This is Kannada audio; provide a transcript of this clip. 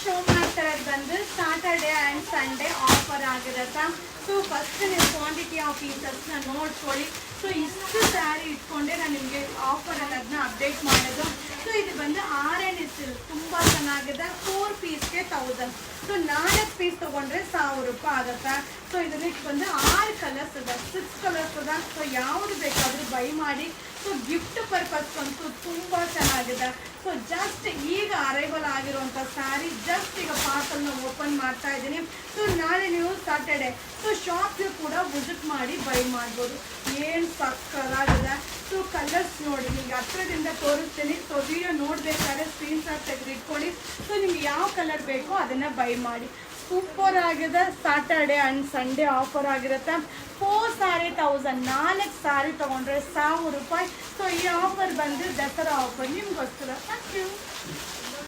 ಶೋ ಮಾಡ್ತಾ ಇರೋದು ಬಂದು ಸಾಟರ್ಡೆ ಆ್ಯಂಡ್ ಸಂಡೇ ಆಫರ್ ಆಗಿರತ್ತಾ. ಸೊ ಫಸ್ಟ್ ನೀವು ಕ್ವಾಂಟಿಟಿ ಆಫ್ ಪೀಸಸ್ನ ನೋಡ್ಕೊಳ್ಳಿ. ಸೊ ಇಷ್ಟು ಸ್ಯಾರಿ ಇಟ್ಕೊಂಡೆ ನಾನು ನಿಮಗೆ ಆಫರಲ್ಲಿ ಅದನ್ನ ಅಪ್ಡೇಟ್ ಮಾಡೋದು. ಸೊ ಇದು ಬಂದು ಆರೆಂಜ್ ಸಿಲ್ಕ್ ತುಂಬ ಚೆನ್ನಾಗಿದೆ. 4 ಪೀಸ್ಗೆ 1000. ಸೊ 4 ಪೀಸ್ ತೊಗೊಂಡ್ರೆ 1000 ರೂಪಾಯಿ ಆಗುತ್ತೆ. ಸೊ ಇದರಲ್ಲಿ ಬಂದು 6 ಕಲರ್ಸ್ ಇದೆ, 6 ಕಲರ್ಸ್ ಇದೆ. ಸೊ ಯಾವುದು ಬೇಕಾದರೂ ಬೈ ಮಾಡಿ. ಸೊ ಗಿಫ್ಟ್ ಪರ್ಪಸ್ ಅಂತೂ ತುಂಬ ಚೆನ್ನಾಗಿದೆ. ಸೊ ಜಸ್ಟ್ ಈಗ ಅರೈವಲ್ ಆಗಿರುವಂಥ ಸ್ಯಾರಿ ಜಸ್ಟ್ ಈಗ ಪಾರ್ಸಲ್ನ ಓಪನ್ ಮಾಡ್ತಾ ಇದ್ದೀನಿ. ಸೊ ನಾಳೆ ನೀವು ಸಾಟರ್ಡೆ ಸೊ ಶಾಪ್ಗೆ ಕೂಡ ವಿಸಿಟ್ ಮಾಡಿ ಬೈ ಮಾಡ್ಬೋದು. ಏನು ಸಕ್ಕತ್ತಾಗಿದೆ. ಸೊ ಕಲರ್ಸ್ ನೋಡಿ, ನಿಮಗೆ ಹತ್ರದಿಂದ ತೋರಿಸ್ತೀನಿ. ಸೊ ವಿಡಿಯೋ ನೋಡಬೇಕಾದ್ರೆ ಸ್ಕ್ರೀನ್ಶಾಟ್ ತೆಗೆದು ಇಟ್ಕೊಳ್ಳಿ. ಸೊ ನಿಮ್ಗೆ ಯಾವ ಕಲರ್ ಬೇಕೋ ಅದನ್ನು ಬೈ ಮಾಡಿ. ಸೂಪರ್ ಆಗಿದೆ. ಸಾಟರ್ಡೆ ಆ್ಯಂಡ್ ಸಂಡೇ ಆಫರ್ ಆಗಿರುತ್ತೆ. 4 ಸ್ಯಾರಿ 1000, 4 ಸ್ಯಾರಿ ತೊಗೊಂಡ್ರೆ 1000 ರೂಪಾಯಿ. ಸೊ ಈ ಆಫರ್ ಬಂದು ದಸರಾ ಆಫರ್ ನಿಮಗೋಸ್ಕರ. Thank you.